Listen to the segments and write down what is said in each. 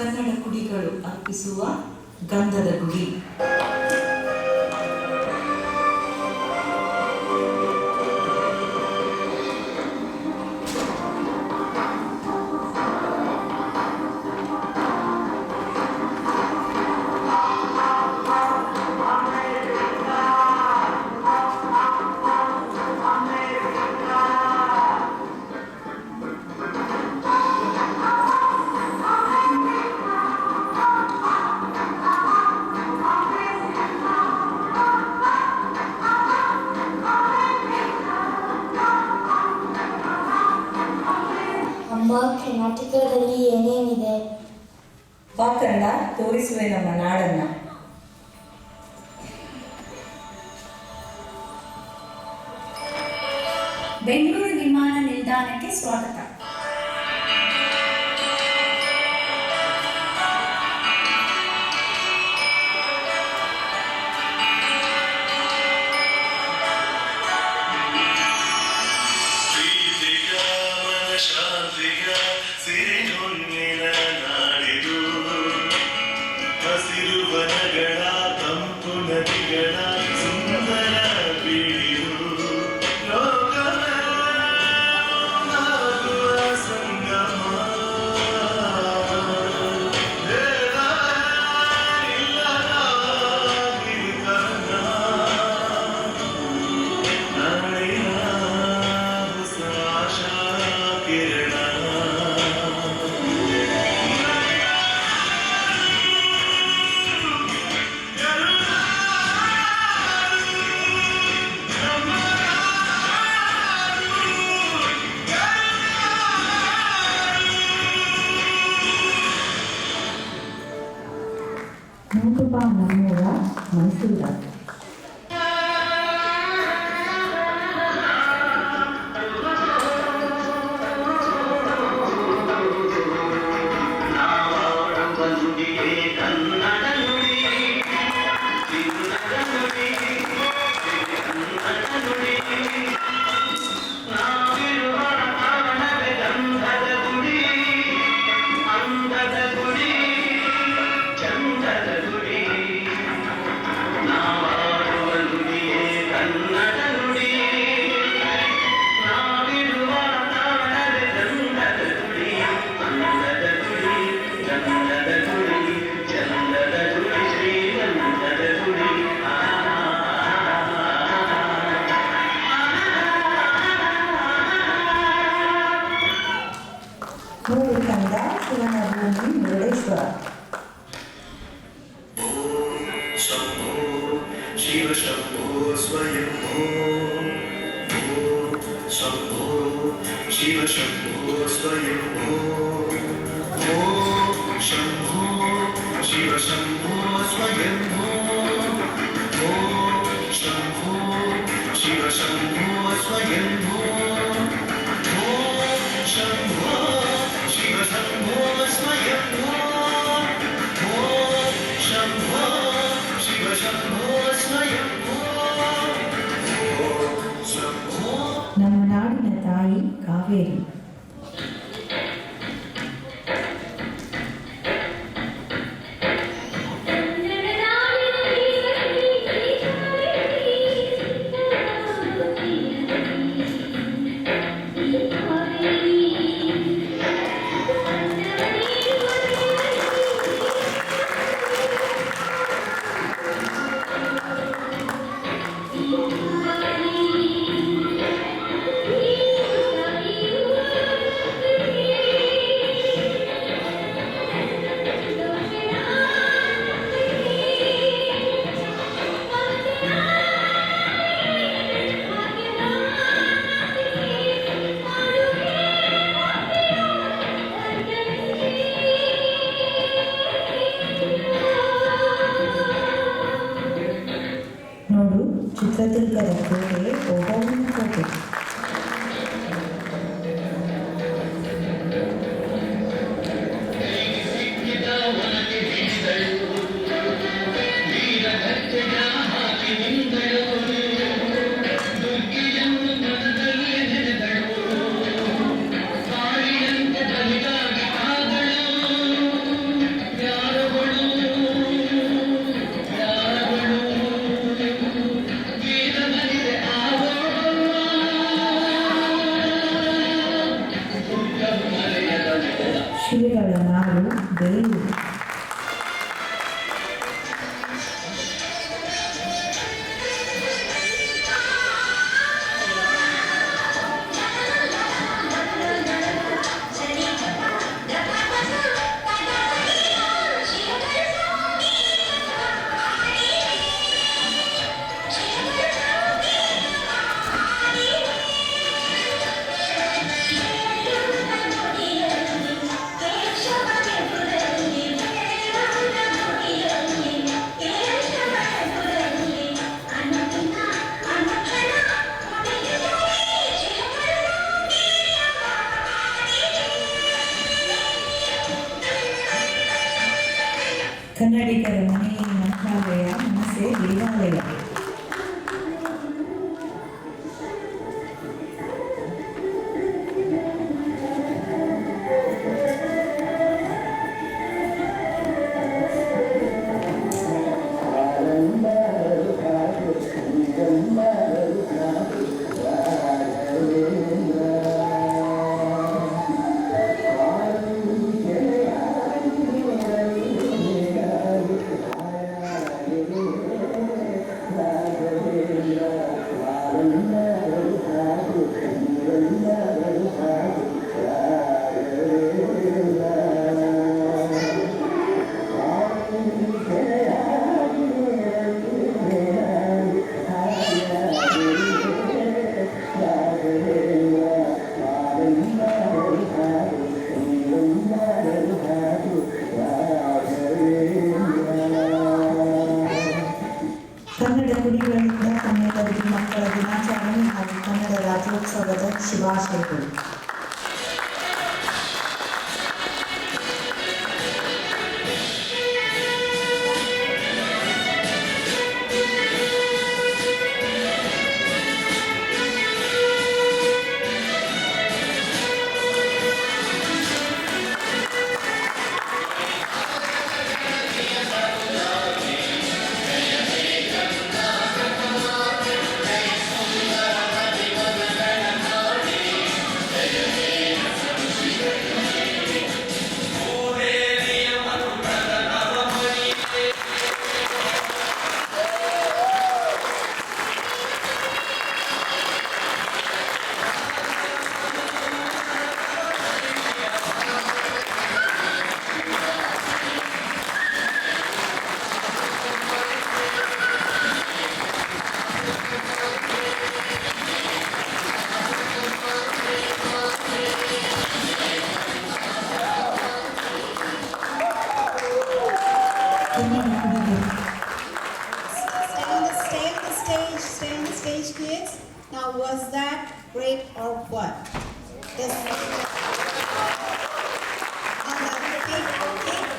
ಕನ್ನಡ ಕುಡಿಗಳು ಅರ್ಪಿಸುವ ಗಂಧದ ಗುಡಿ. ಕರ್ನಾಟಕದಲ್ಲಿ ಏನೇನಿದೆ? ಕನ್ನಡ ತೋರಿಸುವೆ ನಮ್ಮ ನಾಡನ್ನ. ಬೆಂಗಳೂರು ವಿಮಾನ ನಿಲ್ದಾಣಕ್ಕೆ ಸ್ವಾಗತ. ನಮ್ಮೂರ ಮೈಸೂರ. ಕಂದ ಶಿವನಭೂಮಿ ಮುರುಡೇಶ್ವರ. ಶಿವ ಶಂಭೋ ಸ್ವಯಂ ಶಂಭೋ ಶಿವ ಶಂಭೋ ಸ್ವಯಂ ಶಂಭೋ ಶಿವ ಶಂಭೋ ಸ್ವಯಂ ಶಂಭೋ ಶಿವ ಶಂಭೋ ಸ್ವಯಂ ಶಂಭೋ ಶಿವ ಶಂಭೋ ಸ್ವಯಂ ಶಂಭೋ ಶಿವ ಶಂಭೋ ಸ್ವಯಂ. ನಮ್ಮ ನಾಡಿನ ತಾಯಿ ಕಾವೇರಿ. ಬೇಲೂರು. ಕನ್ನಡಿಗರ ಮನೆಯ ಮಂತ್ರಾಲಯ, ಮನಸ್ಸೇ ದೇವಾಲಯ. ಕನ್ನಡ ನುಡಿಗಳಿಂದ ಕನ್ನಡದ ಮಕ್ಕಳ ದಿನಾಚರಣೆ ಹಾಗೂ ಕನ್ನಡ ರಾಜ್ಯೋತ್ಸವದ ಶುಭಾಶಯಗಳು. Stay on the stage, kids. Now, was that great or what? Yes.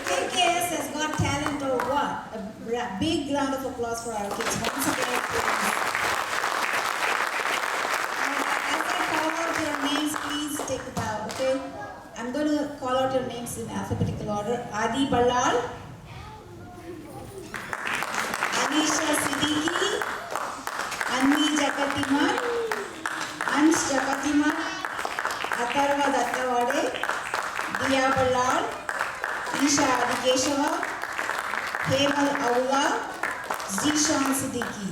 KKS has got talent or what? A big round of applause for our kids. Once again, please. As I call out your names, please take a bow, okay? I'm going to call out your names in alphabetical order. Adi Ballal, Anisha Siddiqui, Anvi Jakatiman, Ansh Jakatiman, Atharva Dattawade, Diya Ballal, Isha Adikeshava, Hemal Aula, Zishan Siddiqui.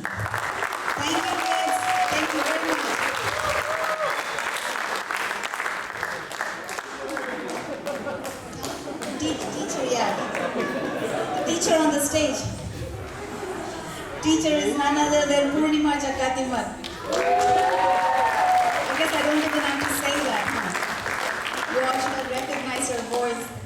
Thank you, kids. Thank you very much. Teacher, yeah. Teacher on the stage. Teacher is none other than Purnima Jakatiman. I guess I don't even have to say that, huh? You all should have recognized her voice.